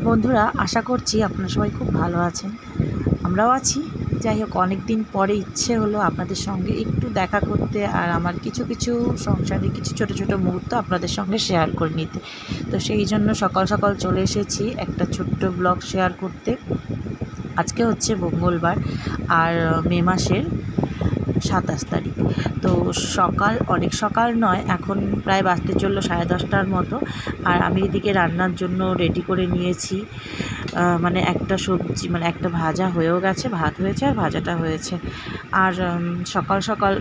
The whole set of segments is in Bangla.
বন্ধুরা, আশা করছি আপনারা সবাই খুব ভালো আছেন। আমরাও আছি। যাই হোক, অনেক দিন পরে ইচ্ছে হলো আপনাদের সঙ্গে একটু দেখা করতে আর আমার কিছু কিছু সংসারের কিছু ছোট ছোট মুহূর্ত আপনাদের সঙ্গে শেয়ার করে নিতে। তো সেই জন্য সকাল সকাল চলে এসেছি একটা ছোট্ট ব্লগ শেয়ার করতে। আজকে হচ্ছে মঙ্গলবার আর মে মাসের 27 তারিখ। তো সকাল, অনেক সকাল নয়, এখন প্রায় বাজতে চললো 10:30টার মতো। আর আমি এদিকে রান্নার জন্য রেডি করে নিয়েছি। মানে একটা সবজি, মানে একটা ভাজা হয়েও গেছে, ভাত হয়েছে আর ভাজাটা হয়েছে। আর সকাল সকাল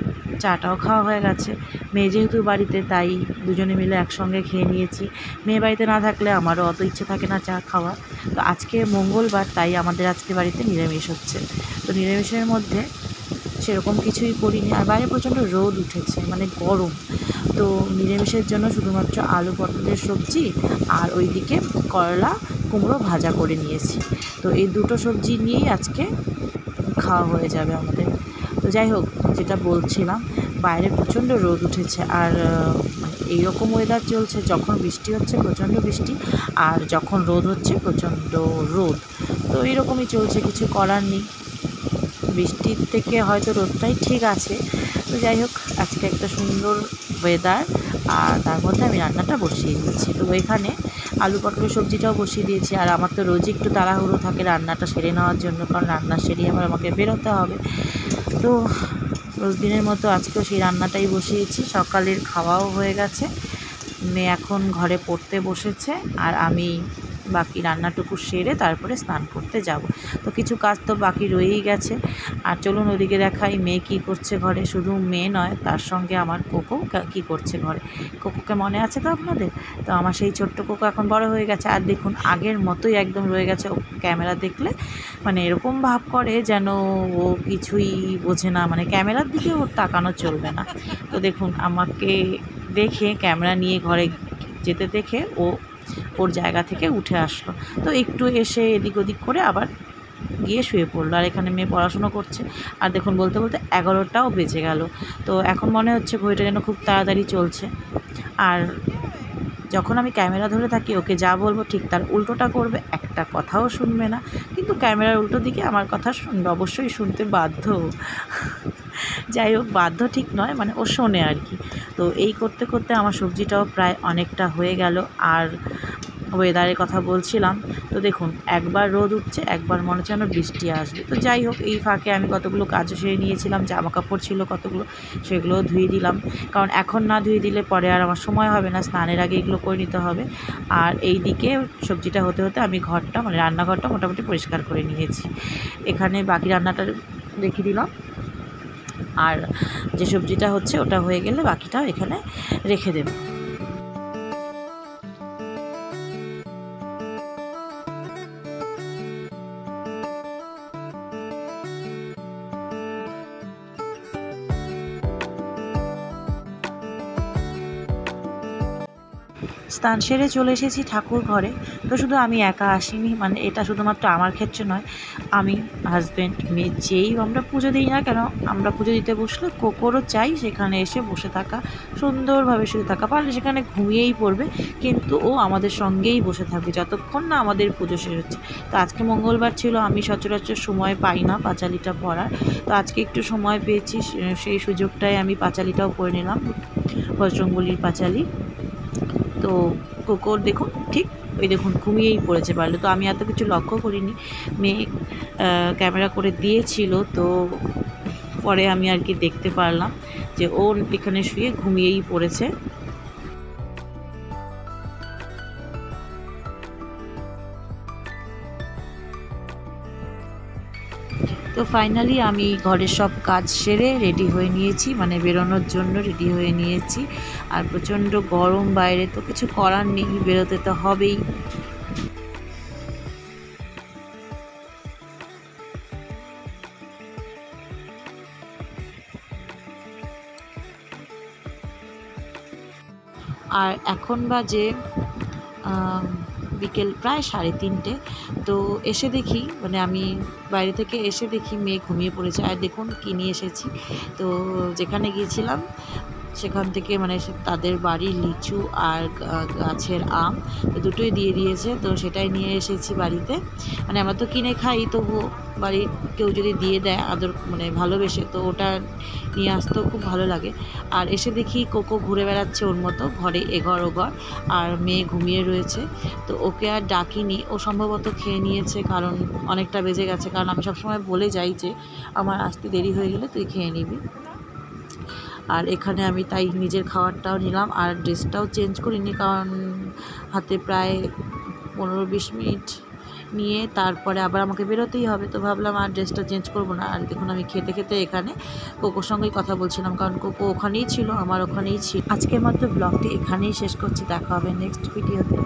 চাটাও খাওয়া হয়ে গেছে। মেয়ে যেহেতু বাড়িতে, তাই দুজনে মিলে একসঙ্গে খেয়ে নিয়েছি। মেয়ে বাড়িতে না থাকলে আমারও অত ইচ্ছে থাকে না চা খাওয়া। তো আজকে মঙ্গলবার, তাই আমাদের আজকে বাড়িতে নিরামিষ হচ্ছে। তো নিরামিষের মধ্যে সেরকম কিছুই করিনি। আর বাইরে প্রচণ্ড রোদ উঠেছে, মানে গরম। তো নিরামিষের জন্য শুধুমাত্র আলু পটলের সবজি আর ওইদিকে করলা কুমড়ো ভাজা করে নিয়েছি। তো এই দুটো সবজি নিয়েই আজকে খাওয়া হয়ে যাবে আমাদের। তো যাই হোক, যেটা বলছিলাম, বাইরে প্রচণ্ড রোদ উঠেছে। আর মানে এইরকম ওয়েদার চলছে, যখন বৃষ্টি হচ্ছে প্রচণ্ড বৃষ্টি, আর যখন রোদ হচ্ছে প্রচণ্ড রোদ। তো এইরকমই চলছে, কিছু করার নেই। বৃষ্টির থেকে হয়তো রোদটাই ঠিক আছে। তো যাই হোক, আজকে একটা সুন্দর ওয়েদার, আর তার মধ্যে আমি রান্নাটা বসিয়ে দিয়েছি। তো এখানে আলু পটলের সবজিটাও বসিয়ে দিয়েছি। আর আমার তো রোজই একটু তাড়াহুড়ো থাকে রান্নাটা সেরে নেওয়ার জন্য, কারণ রান্না সেরে আবার আমাকে বেরোতে হবে। তো রোজ দিনের মতো আজকেও সেই রান্নাটাই বসিয়েছি। সকালের খাওয়াও হয়ে গেছে, মেয়ে এখন ঘরে পড়তে বসেছে, আর আমি বাকি রান্নাটুকু সেরে তারপরে স্নান করতে যাব। তো কিছু কাজ তো বাকি রয়েই গেছে। আর চলুন ওদিকে দেখাই মেয়ে কী করছে ঘরে। শুধু মেয়ে নয়, তার সঙ্গে আমার কোকো কী করছে ঘরে। কোকোকে মনে আছে তো আপনাদের? তো আমার সেই ছোট্ট কোকো এখন বড় হয়ে গেছে, আর দেখুন আগের মতোই একদম রয়ে গেছে। ও ক্যামেরা দেখলে মানে এরকম ভাব করে যেন ও কিছুই বোঝে না, মানে ক্যামেরার দিকে ওর তাকানো চলবে না। তো দেখুন আমাকে দেখে, ক্যামেরা নিয়ে ঘরে যেতে দেখে ও ওর জায়গা থেকে উঠে আসলো। তো একটু এসে এদিক ওদিক করে আবার গিয়ে শুয়ে পড়লো। আর এখানে মেয়ে পড়াশুনো করছে। আর দেখুন বলতে বলতে 11টাও বেজে গেল। তো এখন মনে হচ্ছে ঘড়িটা যেন খুব তাড়াতাড়ি চলছে। আর যখন আমি ক্যামেরা ধরে থাকি, ওকে যা বলবো ঠিক তার উল্টোটা করবে, একটা কথাও শুনবে না। কিন্তু ক্যামেরার উল্টো দিকে আমার কথা শুনবে, অবশ্যই শুনতে বাধ্য। যাই হোক, বাধ্য ঠিক নয়, মানে ও শোনে আর কি। তো এই করতে করতে আমার সবজিটাও প্রায় অনেকটা হয়ে গেল। আর ওয়েদারের কথা বলছিলাম, তো দেখুন একবার রোদ উঠছে, একবার মনে হচ্ছে যেন বৃষ্টি আসবে। তো যাই হোক, এই ফাঁকে আমি কতগুলো কাজও সেরে নিয়েছিলাম। জামা কাপড় ছিল কতগুলো, সেগুলোও ধুয়ে দিলাম, কারণ এখন না ধুয়ে দিলে পরে আর আমার সময় হবে না, স্নানের আগে এগুলো করে নিতে হবে। আর এই দিকে সবজিটা হতে হতে আমি ঘরটা, মানে রান্নাঘরটা মোটামুটি পরিষ্কার করে নিয়েছি। এখানে বাকি রান্নাটা রেখে দিলাম, আর যে সবজিটা হচ্ছে ওটা হয়ে গেলে বাকিটাও এখানে রেখে দেব। স্নান সেরে চলে এসেছি ঠাকুর ঘরে। তো শুধু আমি একা আসিনি, মানে এটা শুধুমাত্র আমার ক্ষেত্রে নয়, আমি, হাজব্যান্ড, মেয়ে, যেই আমরা পুজো দিই না কেন, আমরা পুজো দিতে বসলে কোকোরও চাই সেখানে এসে বসে থাকা, সুন্দরভাবে শুয়ে থাকা। পারলে সেখানে ঘুমিয়েই পড়বে, কিন্তু ও আমাদের সঙ্গেই বসে থাকবে যতক্ষণ না আমাদের পুজো শেষ হচ্ছে। তো আজকে মঙ্গলবার ছিল, আমি সচরাচর সময় পাই না পাঁচালিটা পড়ার। তো আজকে একটু সময় পেয়েছি, সেই সুযোগটায় আমি পাঁচালিটাও পড়ে নিলাম, বজরংবলীর পাঁচালি। তো কোকোর দেখুন, ঠিক ওই দেখুন ঘুমিয়েই পড়েছে পারলে। তো আমি এত কিছু লক্ষ্য করিনি, মেয়ে ক্যামেরা করে দিয়েছিল, তো পরে আমি আর কি দেখতে পারলাম যে ও এখানে শুয়ে ঘুমিয়েই পড়েছে। তো ফাইনালি আমি ঘরের সব কাজ সেরে রেডি হয়ে নিয়েছি, মানে বেরোনোর জন্য রেডি হয়ে নিয়েছি। আর প্রচণ্ড গরম বাইরে, তো কিছু করার নেই, বেরোতে তো হবেই। আর এখন বাজে বিকেল প্রায় 3:30। তো এসে দেখি, মানে আমি বাইরে থেকে এসে দেখি মেয়ে ঘুমিয়ে পড়েছে। আর দেখুন কী নিয়ে এসেছি। তো যেখানে গিয়েছিলাম সেখান থেকে মানে তাদের বাড়ির লিচু আর গাছের আম তো দুটোই দিয়ে দিয়েছে, তো সেটাই নিয়ে এসেছি বাড়িতে। মানে আমরা তো কিনে খাই, তবুও বাড়ির কেউ যদি দিয়ে দেয় আদর মানে ভালোবেসে, তো ওটা নিয়ে আসতেও খুব ভালো লাগে। আর এসে দেখি কোকো ঘুরে বেড়াচ্ছে ওর মতো ঘরে, এঘর ওঘর, আর মেয়ে ঘুমিয়ে রয়েছে। তো ওকে আর ডাকিনি, ও সম্ভবত খেয়ে নিয়েছে, কারণ অনেকটা বেজে গেছে। কারণ আমি সবসময় বলে যাই যে আমার আসতে দেরি হয়ে গেলে তুই খেয়ে নিবি। আর এখানে আমি তাই নিজের খাবারটাও নিলাম, আর ড্রেসটাও চেঞ্জ করিনি, কারণ হাতে প্রায় 15-20 মিনিট নিয়ে তারপরে আবার আমাকে বেরোতেই হবে। তো ভাবলাম আর ড্রেসটা চেঞ্জ করবো না। আর দেখুন আমি খেতে খেতে এখানে কোকোর সঙ্গেই কথা বলছিলাম, কারণ কোকো ওখানেই ছিল, আমার ওখানেই ছিল। আজকের মতো ব্লগটি এখানেই শেষ করছি, দেখা হবে নেক্সট ভিডিওতে।